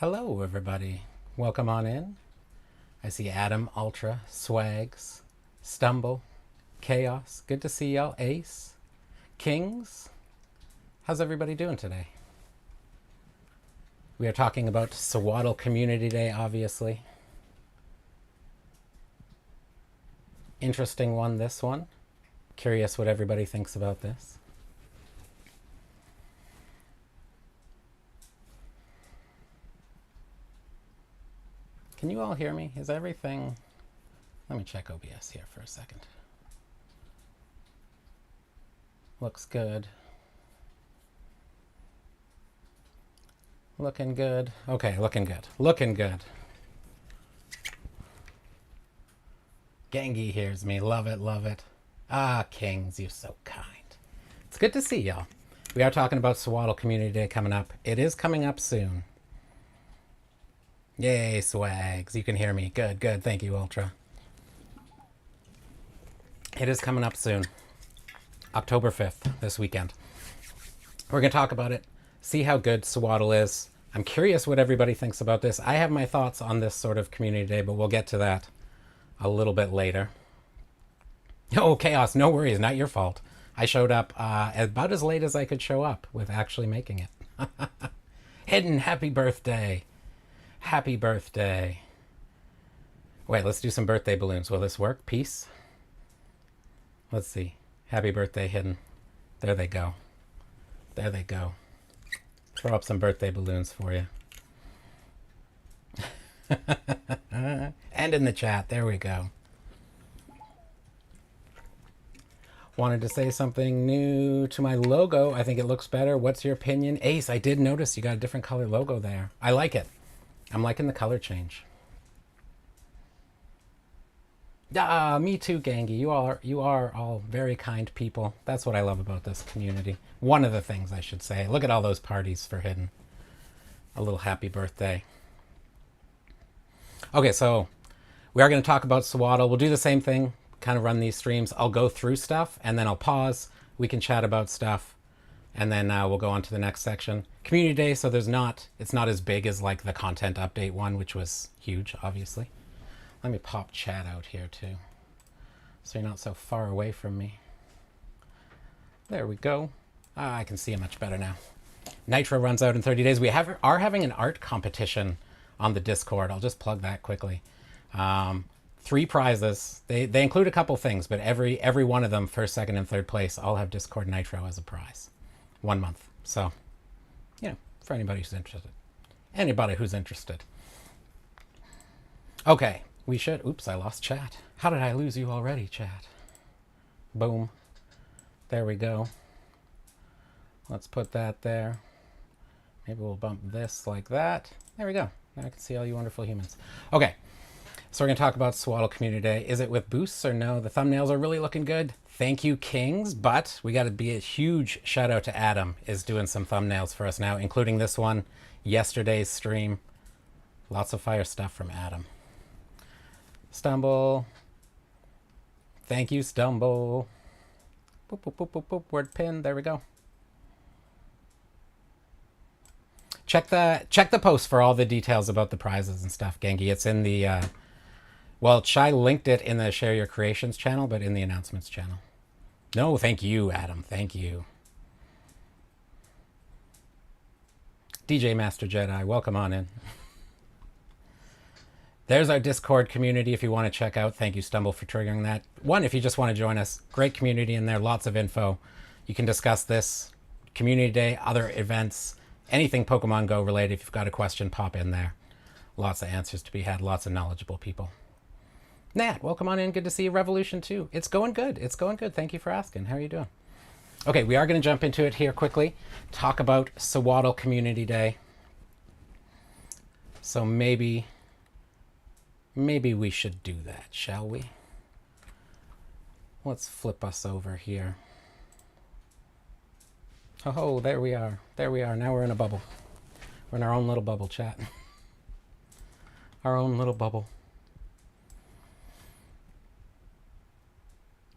Hello, everybody. Welcome on in. I see Adam, Ultra, Swags, Stumble, Chaos. Good to see y'all. Ace, Kings. How's everybody doing today? We are talking about Sewaddle Community Day, obviously. Interesting one, this one. Curious what everybody thinks about this. Can you all hear me? Is everything... Let me check OBS here for a second. Looks good. Looking good. Okay, looking good. Looking good. Gangy hears me. Love it, love it. Ah, Kings, you're so kind. It's good to see y'all. We are talking about Sewaddle Community Day coming up. It is coming up soon. Yay, Swags. You can hear me. Good, good. Thank you, Ultra. It is coming up soon. October 5th, this weekend. We're going to talk about it, see how good Sewaddle is. I'm curious what everybody thinks about this. I have my thoughts on this sort of community day, but we'll get to that a little bit later. Oh, Chaos, no worries. Not your fault. I showed up about as late as I could show up with actually making it. Hidden, happy birthday. Happy birthday. Wait, let's do some birthday balloons. Will this work? Peace? Let's see. Happy birthday, Hidden. There they go. There they go. Throw up some birthday balloons for you. And in the chat. There we go. Wanted to say something new to my logo. I think it looks better. What's your opinion? Ace, I did notice you got a different color logo there. I like it. I'm liking the color change. Ah, me too, Gangy. You are all very kind people. That's what I love about this community. One of the things I should say. Look at all those parties for Hidden. A little happy birthday. Okay, so we are going to talk about Sewaddle. We'll do the same thing, kind of run these streams. I'll go through stuff and then I'll pause. We can chat about stuff. And then we'll go on to the next section. Community Day, so it's not as big as like the content update one, which was huge, obviously. Let me pop chat out here too, so you're not so far away from me. There we go. Ah, I can see it much better now. Nitro runs out in 30 days. We are having an art competition on the Discord. I'll just plug that quickly. 3 prizes. They include a couple things, but every one of them, first, second, and third place, all have Discord Nitro as a prize. 1 month. So, you know, for anybody who's interested. Anybody who's interested. Okay, we should... Oops, I lost chat. How did I lose you already, chat? Boom. There we go. Let's put that there. Maybe we'll bump this like that. There we go. Now I can see all you wonderful humans. Okay, so we're going to talk about Sewaddle Community Day. Is it with boosts or no? The thumbnails are really looking good. Thank you, Kings, but we got to be a huge shout out to Adam is doing some thumbnails for us now, including this one, yesterday's stream. Lots of fire stuff from Adam. Stumble. Thank you, Stumble. Boop, boop, boop, boop, boop. Word pin. There we go. Check the post for all the details about the prizes and stuff, Genki. It's in the... well, Chai linked it in the Share Your Creations channel, but in the announcements channel. No, thank you, Adam. Thank you. DJ Master Jedi, welcome on in. There's our Discord community if you want to check out. Thank you, Stumble, for triggering that. One, if you just want to join us, great community in there, lots of info. You can discuss this community day, other events, anything Pokemon Go related. If you've got a question, pop in there. Lots of answers to be had, lots of knowledgeable people. Nat, welcome on in. Good to see you. Revolution 2. It's going good. It's going good. Thank you for asking. How are you doing? Okay, we are going to jump into it here quickly. Talk about Sewaddle Community Day. So maybe we should do that, shall we? Let's flip us over here. Oh, there we are. There we are. Now we're in a bubble. We're in our own little bubble, chat. Our own little bubble.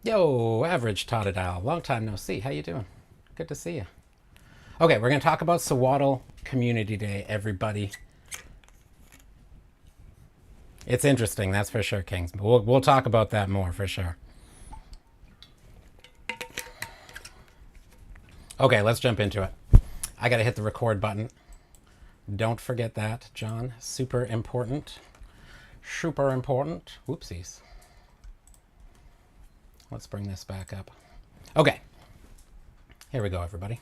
Yo, Average Totodile. Long time no see. How you doing? Good to see you. Okay, we're going to talk about Sewaddle Community Day, everybody. It's interesting, that's for sure, Kings. We'll talk about that more for sure. Okay, let's jump into it. I gotta hit the record button. Don't forget that, John. Super important. Super important. Whoopsies. Let's bring this back up. Okay. Here we go, everybody.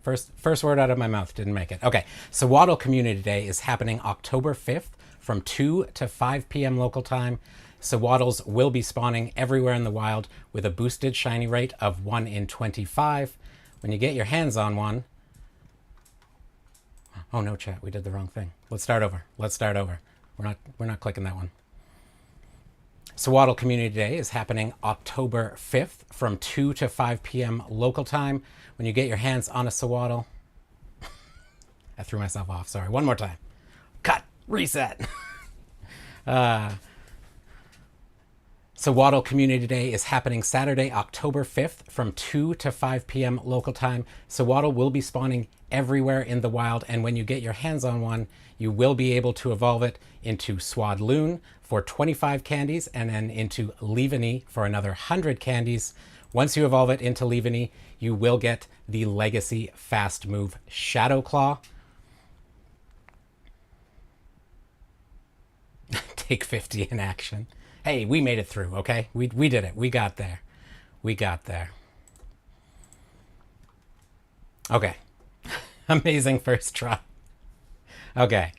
First word out of my mouth, didn't make it. Okay, Sewaddle Community Day is happening October 5th from 2 to 5 p.m. local time. Sewaddles will be spawning everywhere in the wild with a boosted shiny rate of 1 in 25. When you get your hands on one... Oh no, chat, we did the wrong thing. Let's start over. We're not clicking that one. Sewaddle Community Day is happening October 5th from 2 to 5 p.m. local time. When you get your hands on a Sewaddle... I threw myself off, sorry. One more time. Cut. Reset. Sewaddle Community Day is happening Saturday, October 5th from 2 to 5 p.m. local time. Sewaddle will be spawning everywhere in the wild, and when you get your hands on one, you will be able to evolve it into Swadloon for 25 candies, and then into Leaveney for another 100 candies. Once you evolve it into Leaveney, you will get the Legacy Fast Move Shadow Claw. Take 50 in action. Hey, we made it through, okay? We did it. We got there. Okay. Amazing first try. Okay.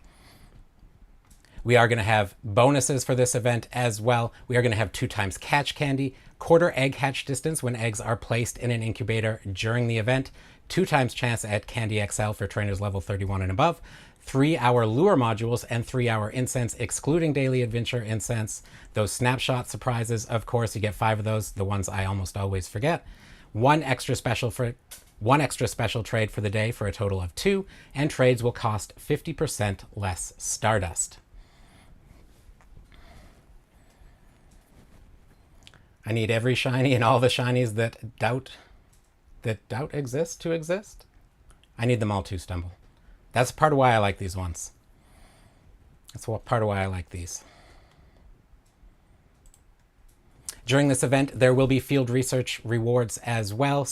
We are going to have bonuses for this event as well. We are going to have 2 times catch candy, quarter egg hatch distance when eggs are placed in an incubator during the event, 2 times chance at Candy XL for trainers level 31 and above, 3-hour lure modules, and 3-hour incense, excluding daily adventure incense. Those snapshot surprises, of course, you get 5 of those, the ones I almost always forget. One extra special trade for the day for a total of 2, and trades will cost 50% less Stardust. I need every shiny and all the shinies that doubt exist to exist. I need them all to stumble. That's part of why I like these ones. That's part of why I like these. During this event, there will be field research rewards as well.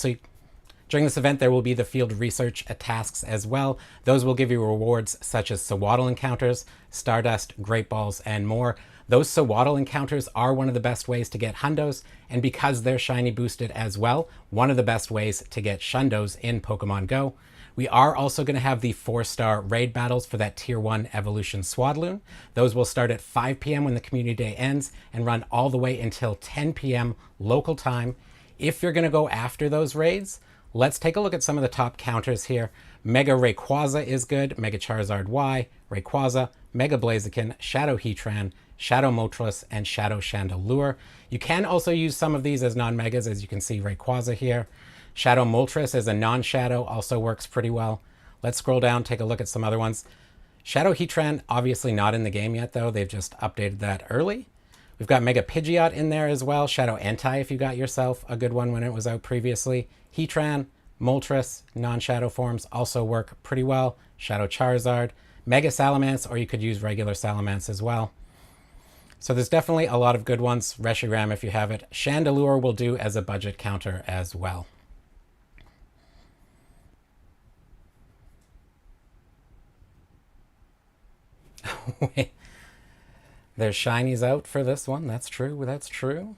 During this event, there will be the field research tasks as well. Those will give you rewards such as Sewaddle encounters, Stardust, Great Balls, and more. Those Sewaddle encounters are one of the best ways to get Hundos, and because they're shiny boosted as well, one of the best ways to get Shundos in Pokemon Go. We are also going to have the 4-star raid battles for that Tier 1 Evolution Swadloon. Those will start at 5 p.m. when the Community Day ends and run all the way until 10 p.m. local time. If you're going to go after those raids, let's take a look at some of the top counters here. Mega Rayquaza is good, Mega Charizard Y, Rayquaza, Mega Blaziken, Shadow Heatran, Shadow Moltres, and Shadow Chandelure. You can also use some of these as non-megas, as you can see Rayquaza here. Shadow Moltres as a non-shadow also works pretty well. Let's scroll down, take a look at some other ones. Shadow Heatran, obviously not in the game yet though, they've just updated that early. We've got Mega Pidgeot in there as well. Shadow Entei if you got yourself a good one when it was out previously. Heatran, Moltres, non-shadow forms also work pretty well. Shadow Charizard, Mega Salamence, or you could use regular Salamence as well. So there's definitely a lot of good ones. Reshiram if you have it. Chandelure will do as a budget counter as well. Wait. There's shinies out for this one. That's true. That's true.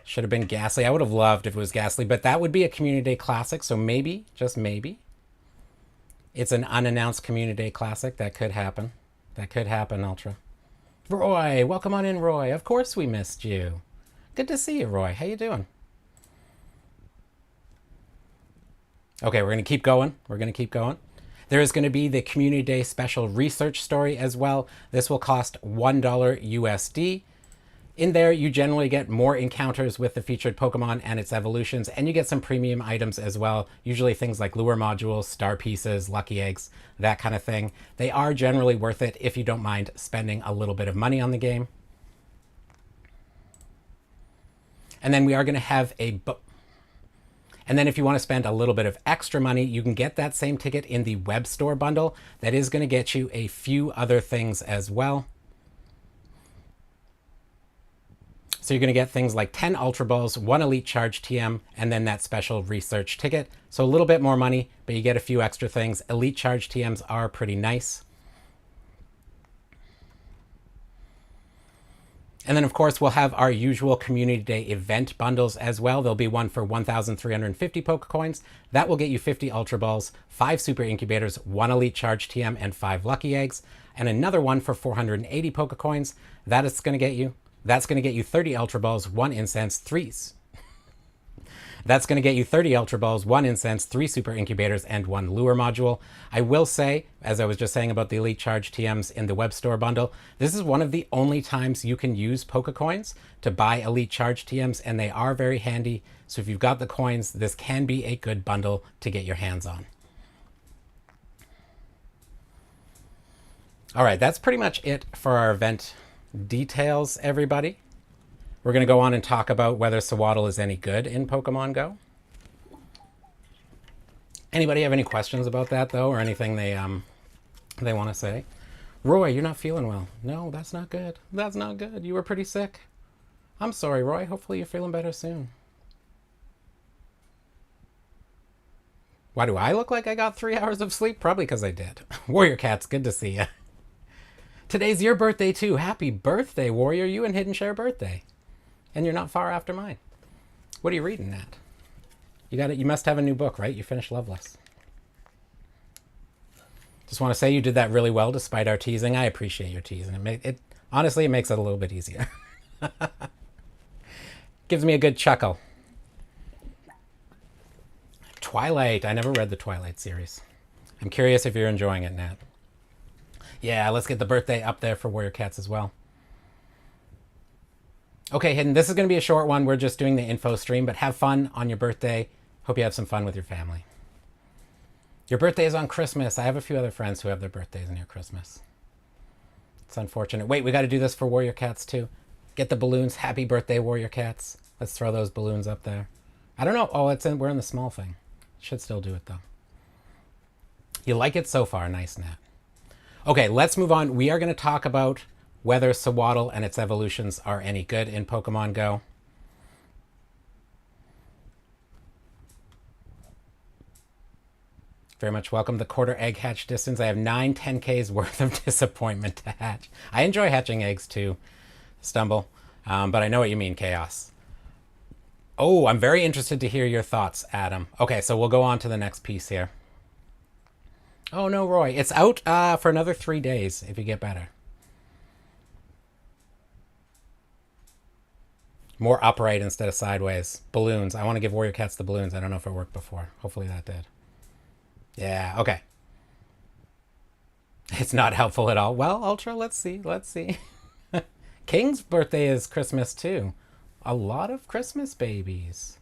Should have been Ghastly. I would have loved if it was Ghastly, but that would be a Community Day Classic, so maybe, just maybe, it's an unannounced Community Day Classic. That could happen. That could happen, Ultra. Roy! Welcome on in, Roy. Of course we missed you. Good to see you, Roy. How you doing? Okay, we're going to keep going. There is going to be the Community Day Special Research Story as well. This will cost $1 USD. In there, you generally get more encounters with the featured Pokemon and its evolutions, and you get some premium items as well. Usually things like lure modules, star pieces, lucky eggs, that kind of thing. They are generally worth it if you don't mind spending a little bit of money on the game. And then we are going to have And then if you want to spend a little bit of extra money, you can get that same ticket in the web store bundle. That is going to get you a few other things as well. So you're going to get things like 10 Ultra Balls, 1 Elite Charge TM, and then that special research ticket. So a little bit more money, but you get a few extra things. Elite Charge TMs are pretty nice. And then, of course, we'll have our usual Community Day event bundles as well. There'll be one for 1,350 Pokecoins. That will get you 50 Ultra Balls, 5 Super Incubators, 1 Elite Charge TM, and 5 Lucky Eggs. And another one for 480 Pokecoins. That's going to get you 30 Ultra Balls, 1 Incense, 3... That's going to get you 30 Ultra Balls, 1 Incense, 3 Super Incubators, and 1 Lure Module. I will say, as I was just saying about the Elite Charge TMs in the web store bundle, this is one of the only times you can use Pokecoins to buy Elite Charge TMs, and they are very handy. So if you've got the coins, this can be a good bundle to get your hands on. All right, that's pretty much it for our event details, everybody. We're going to go on and talk about whether Sewaddle is any good in Pokemon Go. Anybody have any questions about that, though, or anything they want to say? Roy, you're not feeling well. No, that's not good. That's not good. You were pretty sick. I'm sorry, Roy. Hopefully you're feeling better soon. Why do I look like I got 3 hours of sleep? Probably because I did. Warrior Cats, good to see you. Today's your birthday, too. Happy birthday, Warrior. You and Hidden Share birthday. And you're not far after mine. What are you reading, Nat? You must have a new book, right? You finished Loveless. Just want to say you did that really well despite our teasing. I appreciate your teasing. Honestly, it makes it a little bit easier. Gives me a good chuckle. Twilight. I never read the Twilight series. I'm curious if you're enjoying it, Nat. Yeah, let's get the birthday up there for Warrior Cats as well. Okay, Hidden, this is going to be a short one. We're just doing the info stream, but have fun on your birthday. Hope you have some fun with your family. Your birthday is on Christmas. I have a few other friends who have their birthdays near Christmas. It's unfortunate. Wait, we got to do this for Warrior Cats too. Get the balloons. Happy birthday, Warrior Cats. Let's throw those balloons up there. I don't know. Oh, we're in the small thing. Should still do it though. You like it so far? Nice, Nat. Okay, let's move on. We are going to talk about whether Sewaddle and its evolutions are any good in Pokemon Go. Very much welcome. The quarter egg hatch distance. I have 9 10Ks worth of disappointment to hatch. I enjoy hatching eggs too, Stumble, but I know what you mean, Chaos. Oh, I'm very interested to hear your thoughts, Adam. Okay, so we'll go on to the next piece here. Oh no, Roy. It's out for another 3 days if you get better. More upright instead of sideways. Balloons. I want to give Warrior Cats the balloons. I don't know if it worked before. Hopefully that did. Yeah, okay. It's not helpful at all. Well, Ultra, let's see. Let's see. King's birthday is Christmas too. A lot of Christmas babies.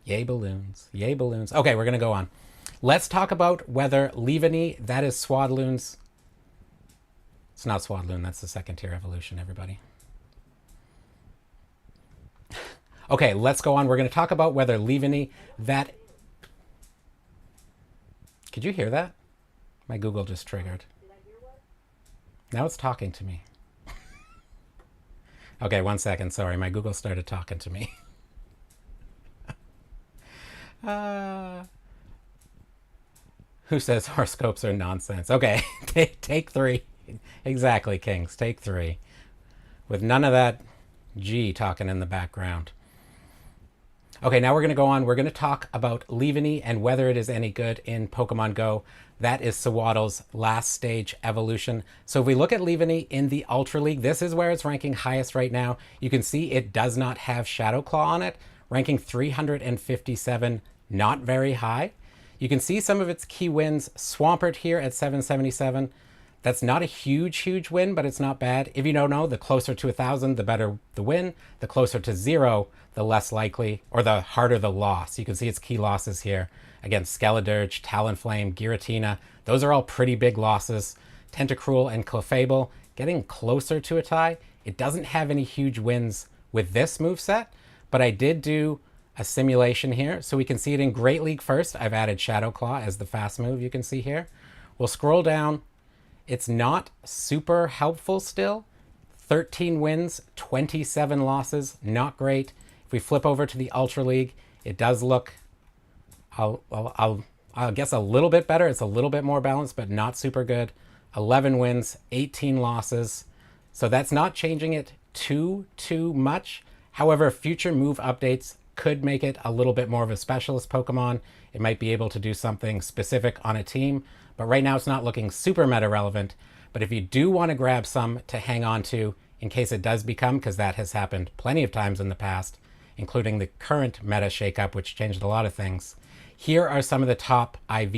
Yay, balloons. Yay, balloons. Okay, we're going to go on. Let's talk about whether Leaveney, that is Swaddloon's. It's not Swaddloon. That's the second tier evolution, everybody. Okay, let's go on. We're going to talk about whether Leaveney, that... Could you hear that? My Google just triggered. Now it's talking to me. Okay, 1 second. Sorry, my Google started talking to me. Who says horoscopes are nonsense? Okay, take 3. Exactly, Kings. Take 3. With none of that G talking in the background. Okay, now we're going to go on. We're going to talk about Leaveney and whether it is any good in Pokemon Go. That is Sewaddle's last stage evolution. So if we look at Leaveney in the Ultra League, this is where it's ranking highest right now. You can see it does not have Shadow Claw on it, ranking 357, not very high. You can see some of its key wins. Swampert here at 777. That's not a huge win, but it's not bad. If you don't know, the closer to 1,000, the better the win. The closer to 0, the less likely, or the harder the loss. You can see its key losses here. Again, Skeledirge, Talonflame, Giratina. Those are all pretty big losses. Tentacruel and Clefable getting closer to a tie. It doesn't have any huge wins with this moveset, but I did do a simulation here. So we can see it in Great League first. I've added Shadow Claw as the fast move, you can see here. We'll scroll down. It's not super helpful still. 13 wins, 27 losses, not great. If we flip over to the Ultra League, it does look, I'll guess a little bit better. It's a little bit more balanced, but not super good. 11 wins, 18 losses. So that's not changing it too much. However, future move updates could make it a little bit more of a specialist Pokemon. It might be able to do something specific on a team, but right now it's not looking super meta relevant. But if you do want to grab some to hang on to in case it does become, because that has happened plenty of times in the past, including the current meta shakeup, which changed a lot of things. Here are some of the top IV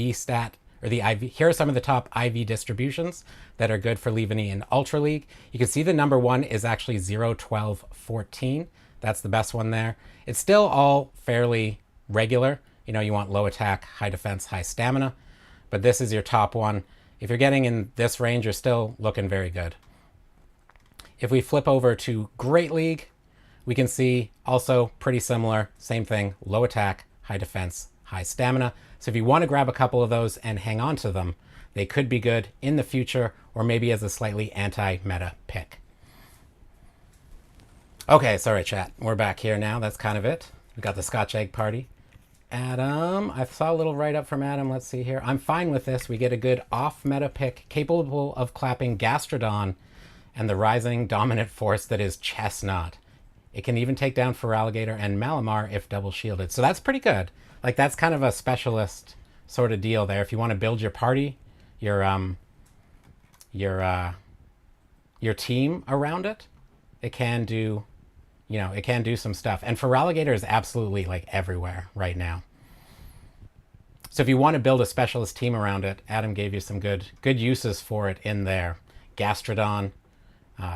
here are some of the top IV distributions that are good for Leaveney in Ultra League. You can see the number one is actually 0, 12, 14. That's the best one there. It's still all fairly regular. You know, you want low attack, high defense, high stamina, but this is your top one. If you're getting in this range, you're still looking very good. If we flip over to Great League, we can see also pretty similar, same thing, low attack, high defense, high stamina. So if you want to grab a couple of those and hang on to them, they could be good in the future or maybe as a slightly anti-meta pick. Okay, sorry chat, we're back here now. That's kind of it. We got the Scotch Egg Party. Adam, I saw a little write-up from Adam. Let's see here. I'm fine with this. We get a good off-meta pick capable of clapping Gastrodon and the rising dominant force that is Chestnut. It can even take down Feraligatr and Malamar if double shielded. So that's pretty good. Like, that's kind of a specialist sort of deal there. If you want to build your party, your team around it, it can do, you know, it can do some stuff. And Feraligatr is absolutely like everywhere right now. So if you want to build a specialist team around it, Adam gave you some good uses for it in there. Gastrodon,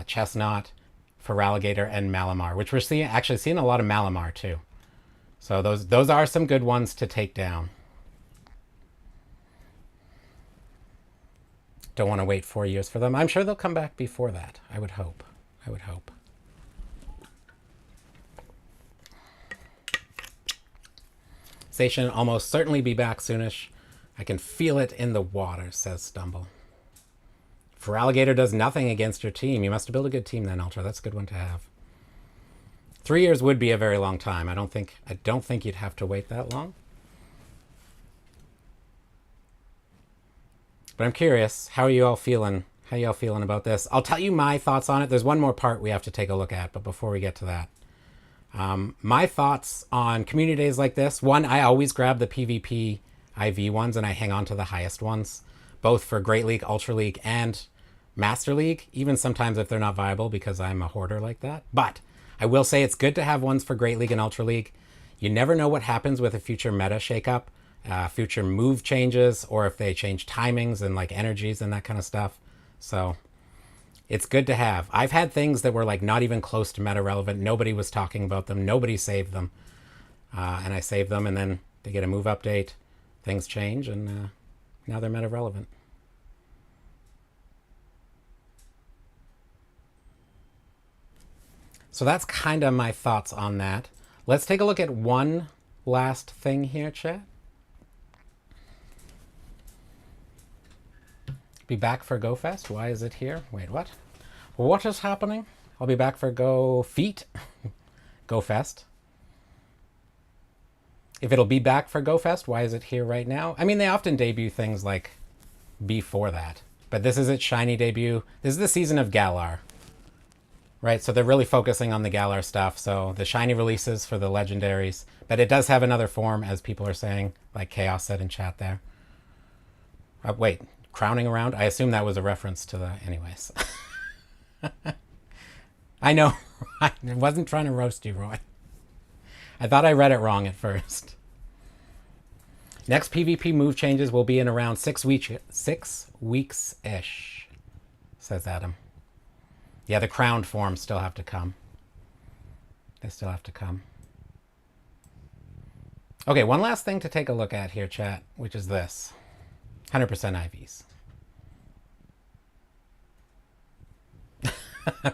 Chestnut, Feraligatr, and Malamar, which we're actually seeing a lot of Malamar too. So those are some good ones to take down. Don't want to wait 4 years for them. I'm sure they'll come back before that. I would hope. I would hope. Station almost certainly be back soonish. I can feel it in the water, says Stumble. Feraligatr does nothing against your team. You must build a good team then, Ultra. That's a good one to have. 3 years would be a very long time. I don't think you'd have to wait that long. But I'm curious, how are you all feeling? How you all feeling about this? I'll tell you my thoughts on it. There's one more part we have to take a look at, but before we get to that, my thoughts on community days like this. One, I always grab the PvP IV ones and I hang on to the highest ones, both for Great League, Ultra League, and Master League, even sometimes if they're not viable because I'm a hoarder like that. But I will say it's good to have ones for Great League and Ultra League. You never know what happens with a future meta shakeup, future move changes, or if they change timings and like energies and that kind of stuff. So it's good to have. I've had things that were like not even close to meta relevant. Nobody was talking about them. Nobody saved them. And I saved them, and then they get a move update. Things change, and now they're meta relevant. So that's kind of my thoughts on that. Let's take a look at one last thing here, chat. Be back for Go Fest. Why is it here? Wait, what? What is happening? I'll be back for Go Feet. Go Fest. If it'll be back for Go Fest, why is it here right now? I mean, they often debut things like before that. But this is its shiny debut. This is the season of Galar. Right, so they're really focusing on the Galar stuff. So the shiny releases for the legendaries. But it does have another form, as people are saying, like Chaos said in chat there. Wait, crowning around? I assume that was a reference to the... Anyways. I know. I wasn't trying to roast you, Roy. I thought I read it wrong at first. Next PvP move changes will be in around 6 weeks-ish, says Adam. Yeah, the crowned forms still have to come. They still have to come. Okay, one last thing to take a look at here, chat, which is this. 100% IVs.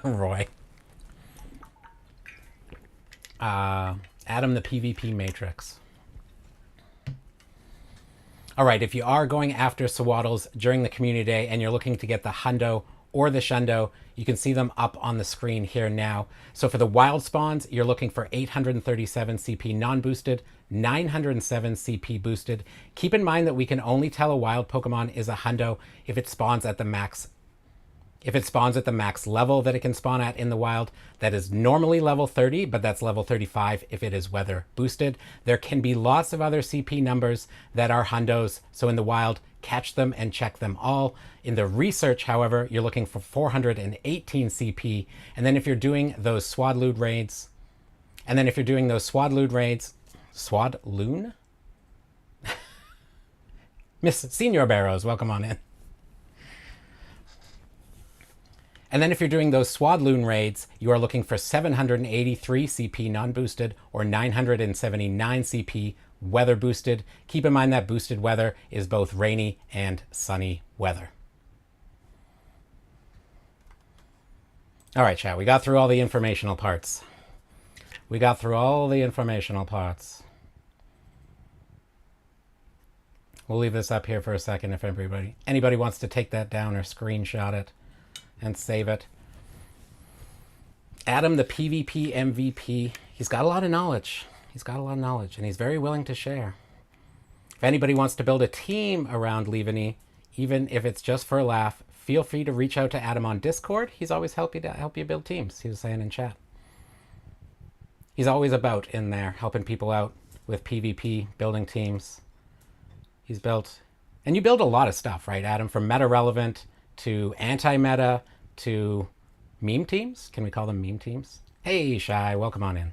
Roy. Adam the PvP Matrix. All right, if you are going after Sewaddles during the community day and you're looking to get the hundo or the shundo, you can see them up on the screen here now. So for the wild spawns, you're looking for 837 CP non-boosted, 907 CP boosted. Keep in mind that we can only tell a wild Pokemon is a hundo if it spawns at the max. If it spawns at the max level that it can spawn at in the wild, that is normally level 30, but that's level 35 if it is weather boosted. There can be lots of other CP numbers that are hundos, so in the wild, catch them and check them all. In the research, however, you're looking for 418 CP, and then if you're doing those Swadloon raids, Swadloon? Miss Senior Barrows, welcome on in. And then if you're doing those Swadloon raids, you are looking for 783 CP non-boosted or 979 CP weather boosted. Keep in mind that boosted weather is both rainy and sunny weather. All right, chat, we got through all the informational parts. We'll leave this up here for a second if anybody wants to take that down or screenshot it and save it. Adam, the PvP MVP, he's got a lot of knowledge. And he's very willing to share. If anybody wants to build a team around Liveni, even if it's just for a laugh, feel free to reach out to Adam on Discord. He's always help you build teams, he was saying in chat. He's always about in there, helping people out with PvP, building teams. He's built, and you build a lot of stuff, right, Adam? From meta-relevant to anti-meta to meme teams. Can we call them meme teams? Hey, Shy, welcome on in.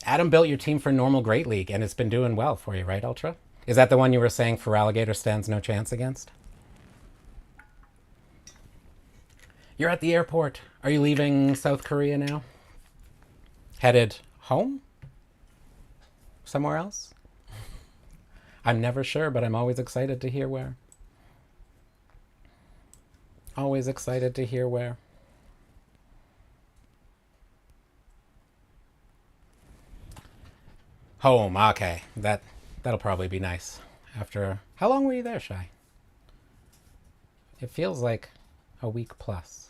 Adam built your team for normal Great League, and it's been doing well for you, right, Ultra? Is that the one you were saying for Alligator stands no chance against? You're at the airport. Are you leaving South Korea now? Headed home? Somewhere else? I'm never sure, but I'm always excited to hear where. Always excited to hear where. Home, okay. That'll probably be nice. After, how long were you there, Shy? It feels like a week plus.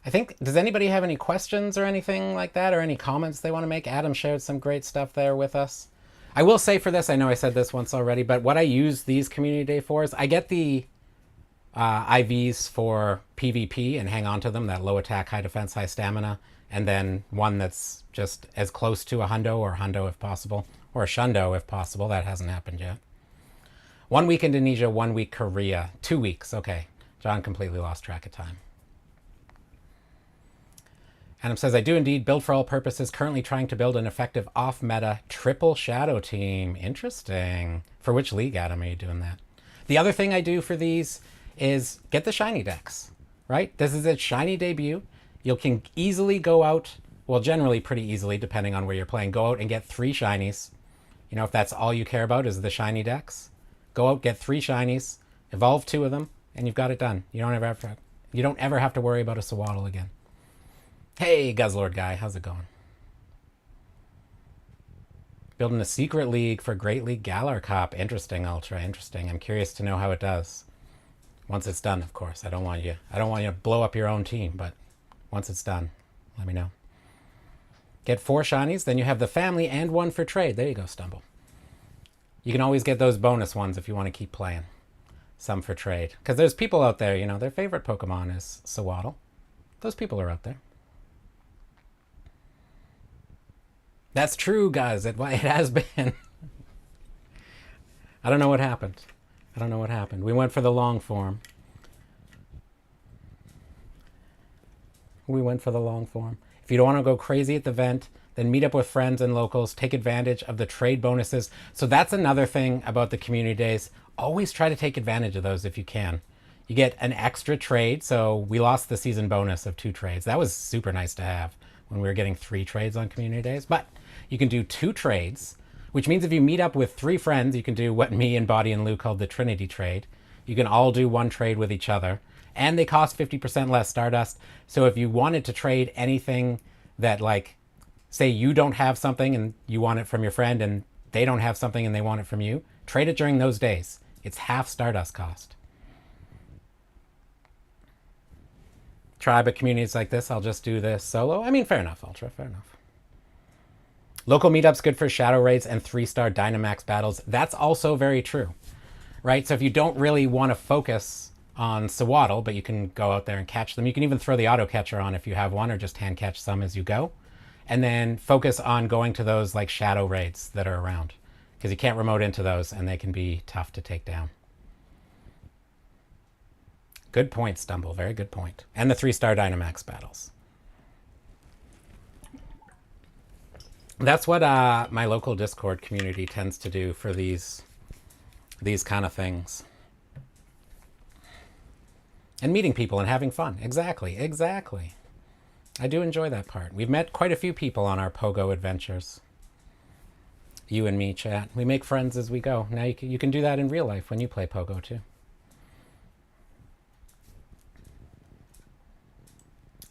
I think, does anybody have any questions or anything like that, or any comments they want to make? Adam shared some great stuff there with us. I will say for this, I know I said this once already, but what I use these community day for is I get the IVs for PvP and hang on to them, that low attack, high defense, high stamina, and then one that's just as close to a hundo or hundo if possible, or a shundo if possible. That hasn't happened yet. 1 week Indonesia, 1 week Korea, 2 weeks. Okay, John completely lost track of time. Adam says, I do indeed build for all purposes, currently trying to build an effective off-meta triple shadow team. Interesting. For which league, Adam, are you doing that? The other thing I do for these is get the shiny decks, right? This is a shiny debut. You can easily go out, well, generally pretty easily, depending on where you're playing, go out and get 3 shinies. You know, if that's all you care about is the shiny decks, go out, get 3 shinies, evolve 2 of them, and you've got it done. You don't ever have to worry about a Sewaddle again. Hey, Guzzlord guy, how's it going? Building a secret league for Great League Galar Cup. Interesting, Ultra, interesting. I'm curious to know how it does. Once it's done, of course. I don't want you to blow up your own team, but once it's done, let me know. Get 4 shinies, then you have the family and 1 for trade. There you go, Stumble. You can always get those bonus ones if you want to keep playing. Some for trade. Because there's people out there, you know, their favorite Pokemon is Sewaddle. Those people are out there. That's true, guys. It has been. I don't know what happened. We went for the long form. If you don't want to go crazy at the event, then meet up with friends and locals. Take advantage of the trade bonuses. So that's another thing about the community days. Always try to take advantage of those if you can. You get an extra trade. So we lost the season bonus of 2 trades. That was super nice to have when we were getting 3 trades on community days. But you can do 2 trades, which means if you meet up with 3 friends, you can do what me and Body and Lou called the Trinity trade. You can all do 1 trade with each other. And they cost 50% less Stardust. So if you wanted to trade anything that, like, say you don't have something and you want it from your friend and they don't have something and they want it from you, trade it during those days. It's half Stardust cost. Tribe of communities like this, I'll just do this solo. I mean, fair enough, Ultra, fair enough. Local meetups good for shadow raids and 3-star Dynamax battles. That's also very true, right? So if you don't really want to focus on Sewaddle, but you can go out there and catch them. You can even throw the auto catcher on if you have one, or just hand catch some as you go. And then focus on going to those like shadow raids that are around, because you can't remote into those and they can be tough to take down. Good point, Stumble. Very good point. And the 3-star Dynamax battles. That's what my local Discord community tends to do for these kind of things. And meeting people and having fun. Exactly, exactly. I do enjoy that part. We've met quite a few people on our Pogo adventures. You and me, chat. We make friends as we go. Now you can do that in real life when you play Pogo too.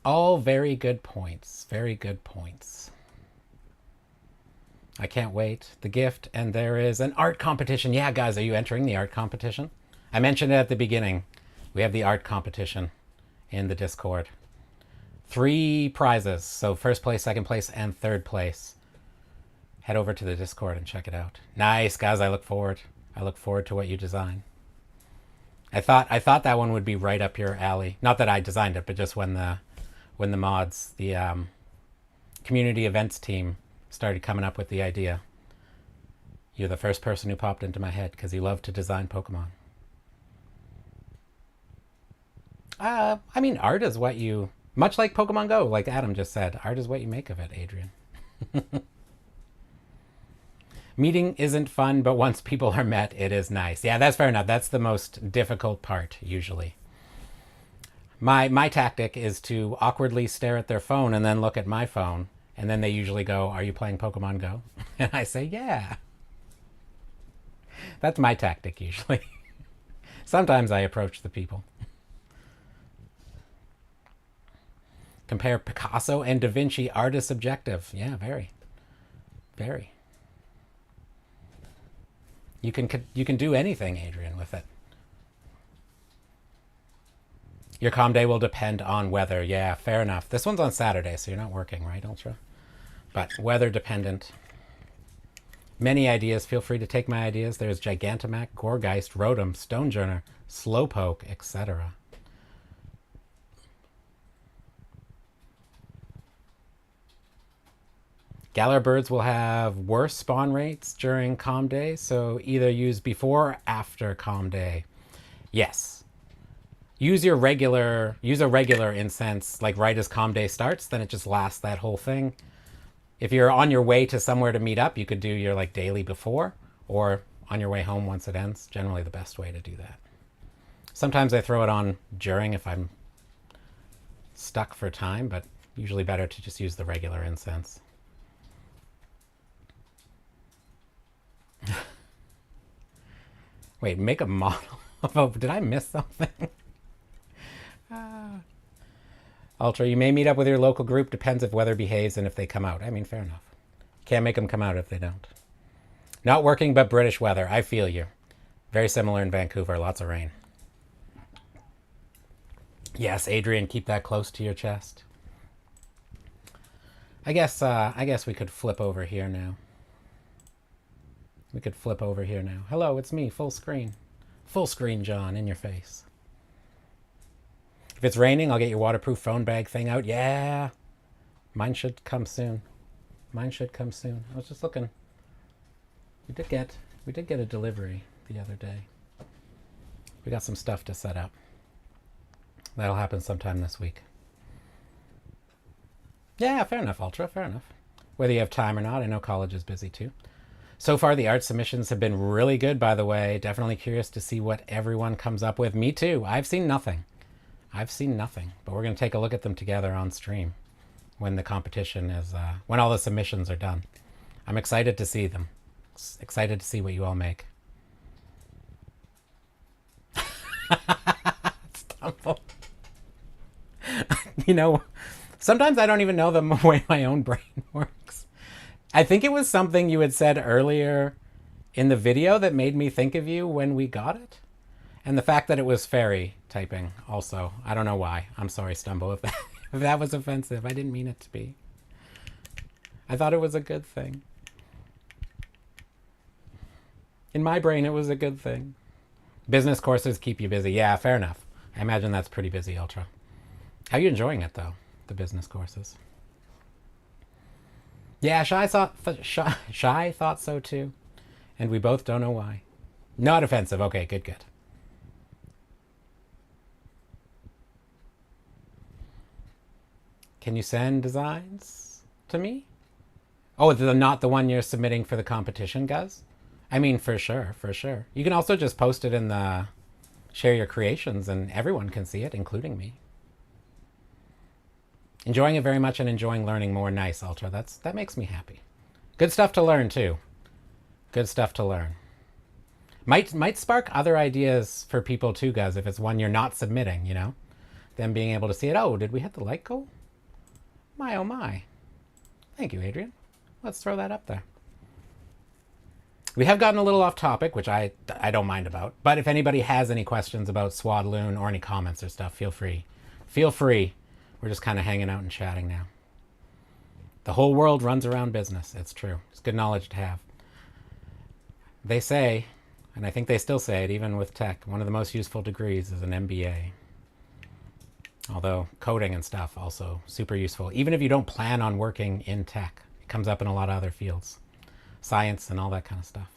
All very good points. Very good points. I can't wait. The gift, and there is an art competition. Yeah, guys, are you entering the art competition? I mentioned it at the beginning. We have the art competition in the Discord. 3 prizes. So first place, second place, and third place. Head over to the Discord and check it out. Nice, guys. I look forward to what you design. I thought that one would be right up your alley. Not that I designed it, but just when the mods, the community events team started coming up with the idea. You're the first person who popped into my head because you love to design Pokemon. I mean, art is what you, much like Pokemon Go, like Adam just said, art is what you make of it, Adrian. Meeting isn't fun, but once people are met, it is nice. Yeah, that's fair enough. That's the most difficult part, usually. My tactic is to awkwardly stare at their phone and then look at my phone. And then they usually go, "Are you playing Pokemon Go?" And I say, "Yeah." That's my tactic usually. Sometimes I approach the people. Compare Picasso and Da Vinci, art is subjective. Yeah, very. Very. You can do anything, Adrian, with it. Your calm day will depend on weather. Yeah, fair enough. This one's on Saturday, so you're not working, right, Ultra? But weather dependent. Many ideas. Feel free to take my ideas. There's Gigantamax, Gourgeist, Rotom, Stonejourner, Slowpoke, etc. Galar birds will have worse spawn rates during calm day, so either use before or after calm day. Yes. Use a regular incense like right as calm day starts, then it just lasts that whole thing. If you're on your way to somewhere to meet up, you could do your like daily before, or on your way home once it ends. Generally the best way to do that. Sometimes I throw it on during if I'm stuck for time, but usually better to just use the regular incense. Wait, make a model of, did I miss something? Ultra, you may meet up with your local group, depends if weather behaves and if they come out. I mean, fair enough. Can't make them come out if they don't. Not working, but British weather. I feel you. Very similar in Vancouver, lots of rain. Yes, Adrian, keep that close to your chest. I guess we could flip over here now. Hello, it's me, full screen. Full screen, John, in your face. If it's raining, I'll get your waterproof phone bag thing out. Yeah. Mine should come soon. I was just looking. We did get a delivery the other day. We got some stuff to set up. That'll happen sometime this week. Yeah, fair enough, Ultra, fair enough. Whether you have time or not, I know college is busy too. So far, the art submissions have been really good, by the way. Definitely curious to see what everyone comes up with. Me too. I've seen nothing, but we're going to take a look at them together on stream when the competition is, when all the submissions are done. I'm excited to see them. Excited to see what you all make. Stumble. You know, sometimes I don't even know the way my own brain works. I think it was something you had said earlier in the video that made me think of you when we got it. And the fact that it was fairy typing also. I don't know why. I'm sorry, Stumble, if that was offensive. I didn't mean it to be. I thought it was a good thing. In my brain, it was a good thing. Business courses keep you busy. Yeah, fair enough. I imagine that's pretty busy, Ultra. How are you enjoying it, though, the business courses? Yeah, Shy thought so, too. And we both don't know why. Not offensive. Okay, good, good. Can you send designs to me? Oh, not the one you're submitting for the competition, Guz? I mean, for sure, for sure. You can also just post it in the share your creations and everyone can see it, including me. Enjoying it very much and enjoying learning more. Nice, Ultra. That makes me happy. Good stuff to learn, too. Good stuff to learn. Might spark other ideas for people, too, Guz, if it's one you're not submitting, you know? Them being able to see it. Oh, did we hit the like goal? My, oh my. Thank you, Adrian. Let's throw that up there. We have gotten a little off topic, which I don't mind about. But if anybody has any questions about Sewaddle or any comments or stuff, feel free. Feel free. We're just kind of hanging out and chatting now. The whole world runs around business. It's true. It's good knowledge to have. They say, and I think they still say it, even with tech, one of the most useful degrees is an MBA. Although coding and stuff also super useful. Even if you don't plan on working in tech, it comes up in a lot of other fields. Science and all that kind of stuff.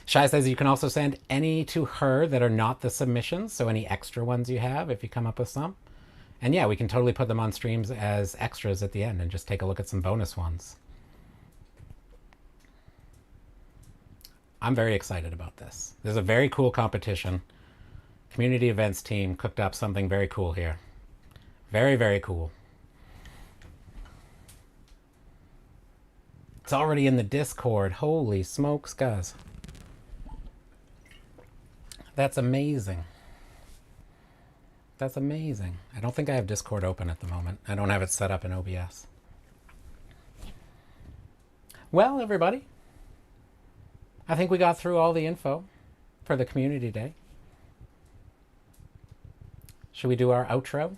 Shai says you can also send any to her that are not the submissions, so any extra ones you have if you come up with some. And yeah, we can totally put them on streams as extras at the end and just take a look at some bonus ones. I'm very excited about this. There's a very cool competition. Community events team cooked up something very cool here. Very, very cool. It's already in the Discord. Holy smokes, guys. That's amazing. That's amazing. I don't think I have Discord open at the moment. I don't have it set up in OBS. Well, everybody, I think we got through all the info for the community day. Should we do our outro?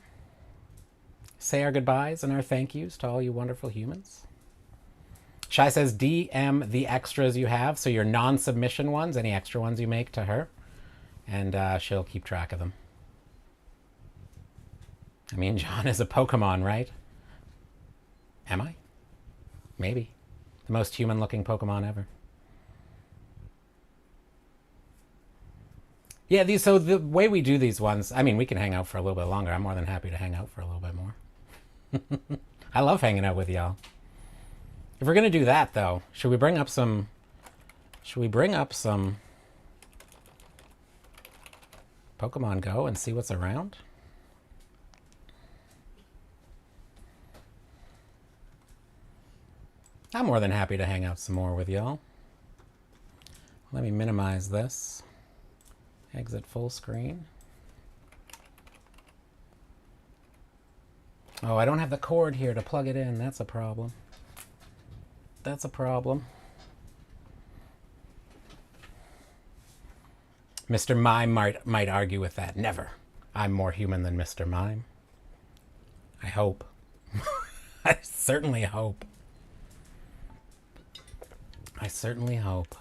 Say our goodbyes and our thank yous to all you wonderful humans. Shai says DM the extras you have, so your non-submission ones, any extra ones you make to her, and she'll keep track of them. I mean, John is a Pokemon, right? Am I? Maybe. The most human-looking Pokemon ever. Yeah, so the way we do these ones, I mean, we can hang out for a little bit longer. I'm more than happy to hang out for a little bit more. I love hanging out with y'all. If we're going to do that, though, should we bring up some Pokemon Go and see what's around? I'm more than happy to hang out some more with y'all. Let me minimize this. Exit full screen. Oh, I don't have the cord here to plug it in. That's a problem. That's a problem. Mr. Mime might argue with that. Never. I'm more human than Mr. Mime. I hope. I certainly hope. I certainly hope.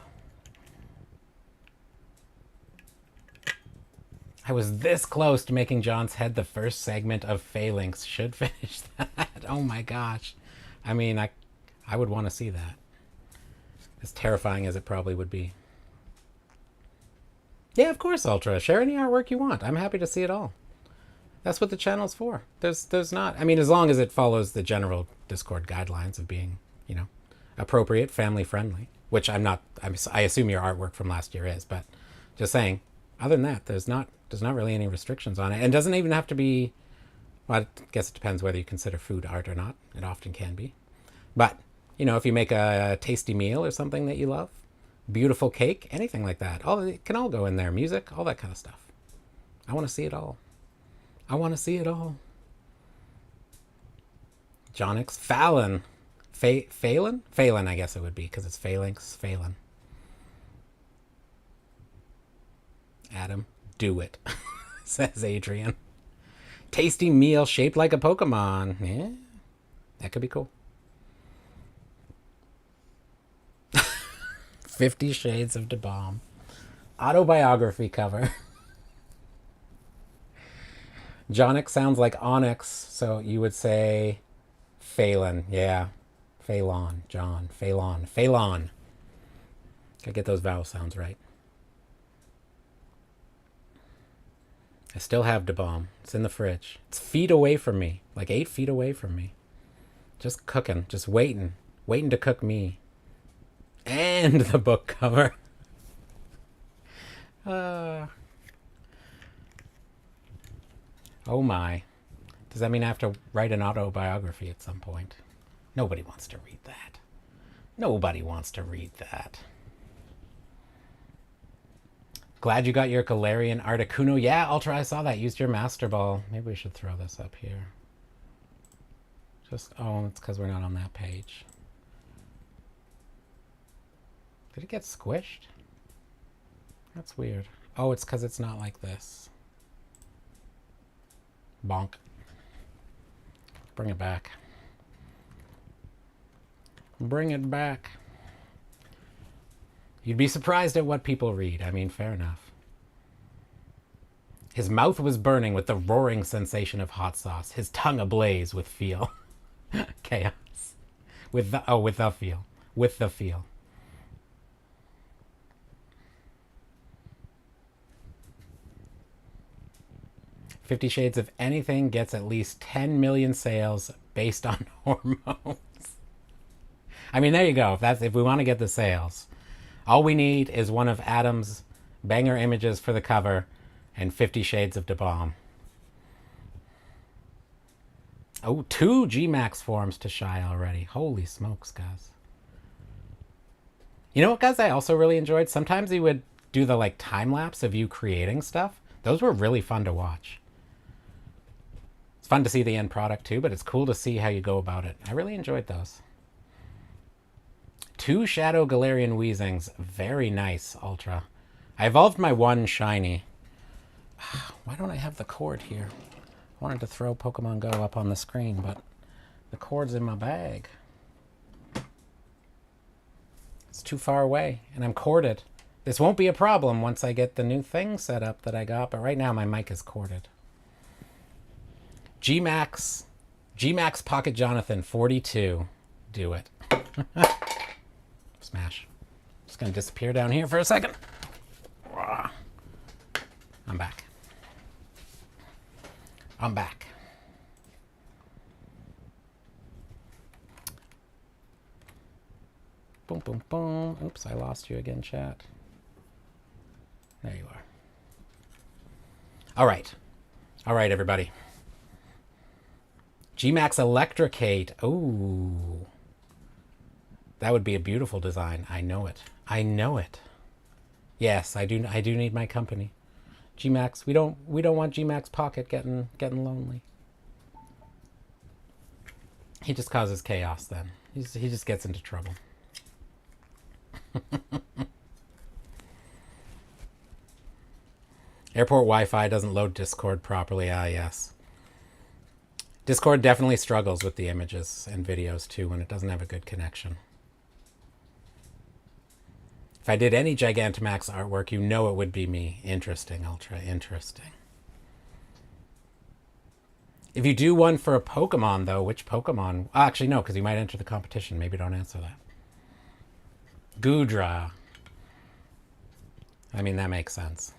I was this close to making John's head the first segment of Phalanx. Should finish that. Oh my gosh. I mean, I would want to see that. As terrifying as it probably would be. Yeah, of course, Ultra. Share any artwork you want. I'm happy to see it all. That's what the channel's for. There's not... I mean, as long as it follows the general Discord guidelines of being, you know, appropriate, family-friendly. Which I'm not... I assume your artwork from last year is, but just saying... Other than that, there's not really any restrictions on it. And it doesn't even have to be... Well, I guess it depends whether you consider food art or not. It often can be. But, you know, if you make a tasty meal or something that you love, beautiful cake, anything like that, it can all go in there. Music, all that kind of stuff. I want to see it all. I want to see it all. Jonix. Fallon. Phelan? Phelan, I guess it would be, because it's Phalanx. Phelan. Adam. Do it, says Adrian. Tasty meal shaped like a Pokemon. Yeah, that could be cool. 50 Shades of DeBomb. Autobiography cover. Jonix sounds like Onyx, so you would say Phelan. Yeah. Phelan. John. Phelan. Phelan. Gotta get those vowel sounds right. I still have DeBomb. It's in the fridge. It's feet away from me. Like 8 feet away from me. Just cooking. Just waiting. Waiting to cook me. And the book cover. Oh my. Does that mean I have to write an autobiography at some point? Nobody wants to read that. Nobody wants to read that. Glad you got your Galarian Articuno. Yeah, Ultra, I saw that. Used your Master Ball. Maybe we should throw this up here. Just, oh, it's because we're not on that page. Did it get squished? That's weird. Oh, it's because it's not like this. Bonk. Bring it back. Bring it back. You'd be surprised at what people read. I mean, fair enough. His mouth was burning with the roaring sensation of hot sauce. His tongue ablaze with feel. Chaos. With the feel. With the feel. "50 Shades of Anything" gets at least 10 million sales based on hormones. I mean, there you go. If we want to get the sales, all we need is one of Adam's banger images for the cover and 50 Shades of DeBomb. Oh, 2 G-Max forms to Shy already. Holy smokes, guys. You know what, guys, I also really enjoyed? Sometimes he would do the time-lapse of you creating stuff. Those were really fun to watch. It's fun to see the end product too, but it's cool to see how you go about it. I really enjoyed those. 2 Shadow Galarian Weezings. Very nice, Ultra. I evolved my 1 shiny. Why don't I have the cord here? I wanted to throw Pokemon Go up on the screen, but the cord's in my bag. It's too far away, and I'm corded. This won't be a problem once I get the new thing set up that I got, but right now my mic is corded. G-Max Pocket Jonathan 42. Do it. Smash. Just gonna disappear down here for a second. I'm back. I'm back. Boom, boom, boom. Oops, I lost you again, chat. There you are. All right. All right, everybody. G-Max Electricate. Ooh. That would be a beautiful design. I know it. I know it. Yes, I do need my company. G-Max, we don't want G-Max Pocket getting lonely. He just causes chaos then. He just gets into trouble. Airport Wi-Fi doesn't load Discord properly. Ah, yes. Discord definitely struggles with the images and videos too when it doesn't have a good connection. If I did any Gigantamax artwork, you know it would be me. Interesting, Ultra. Interesting. If you do one for a Pokemon, though, which Pokemon? Actually, no, because you might enter the competition. Maybe don't answer that. Goodra. I mean, that makes sense.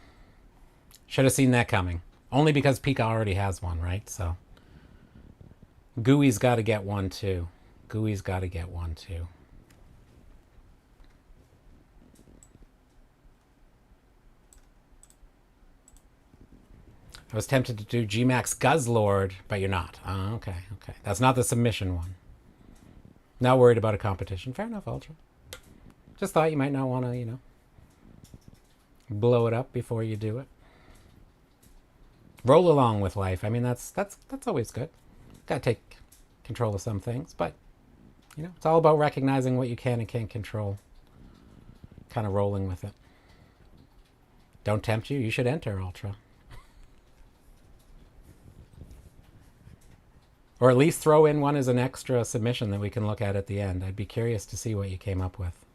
Should have seen that coming. Only because Pika already has one, right? So Gooey's got to get one, too. Gooey's got to get one, too. I was tempted to do G-Max Guzzlord, but you're not. Oh, okay, okay. That's not the submission one. Not worried about a competition. Fair enough, Ultra. Just thought you might not want to, blow it up before you do it. roll along with life. I mean, that's always good. Got to take control of some things, but you know, it's all about recognizing what you can and can't control. Kind of rolling with it. Don't tempt you. You should enter, Ultra. Or at least throw in one as an extra submission that we can look at the end. I'd be curious to see what you came up with.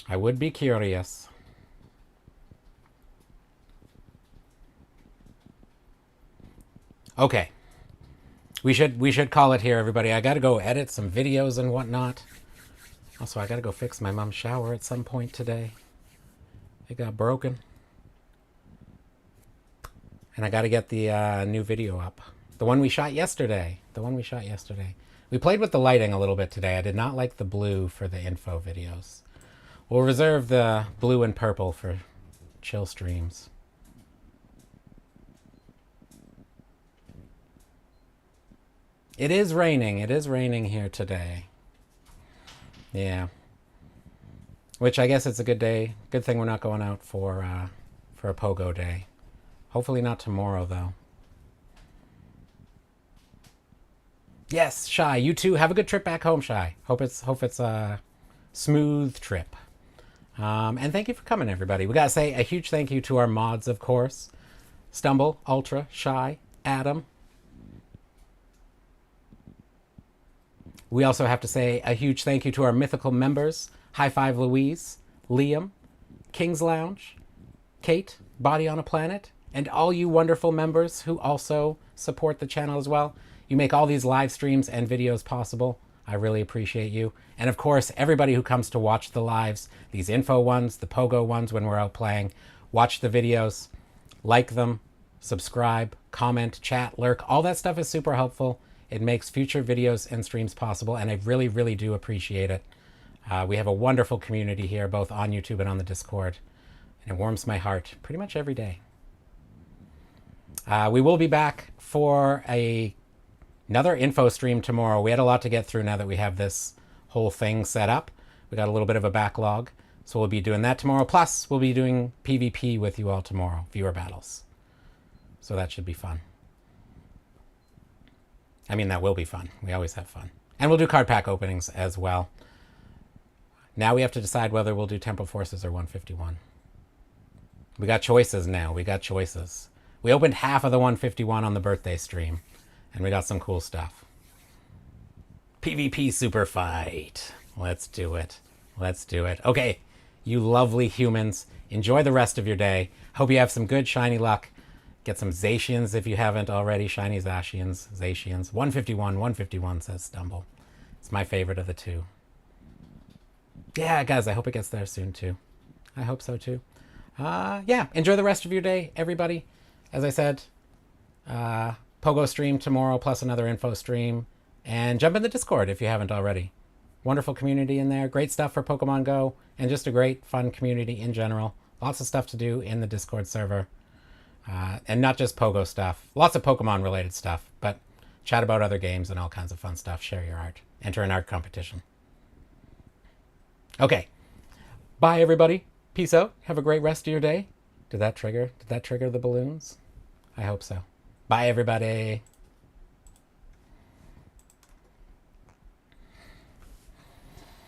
I would be curious. Okay. We should call it here, everybody. I got to go edit some videos and whatnot. Also, I got to go fix my mom's shower at some point today. It got broken. And I got to get the new video up. The one we shot yesterday. We played with the lighting a little bit today. I did not like the blue for the info videos. We'll reserve the blue and purple for chill streams. It is raining. It is raining here today. Yeah. Which I guess it's a good day. Good thing we're not going out for a pogo day. Hopefully not tomorrow, though. Yes, Shy, you too. Have a good trip back home, Shy. Hope it's a smooth trip. And thank you for coming, everybody. We gotta say a huge thank you to our mods, of course. Stumble, Ultra, Shy, Adam. We also have to say a huge thank you to our mythical members. High Five Louise, Liam, King's Lounge, Kate, Body on a Planet, and all you wonderful members who also support the channel as well. You make all these live streams and videos possible. I really appreciate you. And of course, everybody who comes to watch the lives, these info ones, the pogo ones when we're out playing, watch the videos, like them, subscribe, comment, chat, lurk. All that stuff is super helpful. It makes future videos and streams possible, and I really, really do appreciate it. We have a wonderful community here, both on YouTube and on the Discord, and it warms my heart pretty much every day. We will be back for another info stream tomorrow. We had a lot to get through now that we have this whole thing set up. We got a little bit of a backlog, so we'll be doing that tomorrow. Plus, we'll be doing PvP with you all tomorrow, viewer battles. So that should be fun. I mean, that will be fun. We always have fun. And we'll do card pack openings as well. Now we have to decide whether we'll do Tempo Forces or 151. We got choices now. We got choices. We opened half of the 151 on the birthday stream. And we got some cool stuff. PvP super fight. Let's do it. Let's do it. Okay, you lovely humans. Enjoy the rest of your day. Hope you have some good shiny luck. Get some Zacians if you haven't already. Shiny Zacians. 151 says Stumble. It's my favorite of the two. Yeah, guys, I hope it gets there soon too. I hope so too. Yeah, enjoy the rest of your day, everybody. As I said, Pogo stream tomorrow, plus another info stream. And jump in the Discord if you haven't already. Wonderful community in there. Great stuff for Pokemon Go. And just a great, fun community in general. Lots of stuff to do in the Discord server. And not just Pogo stuff. Lots of Pokemon-related stuff. But chat about other games and all kinds of fun stuff. Share your art. Enter an art competition. Okay. Bye, everybody. Peace out. Have a great rest of your day. Did that trigger the balloons? I hope so. Bye, everybody.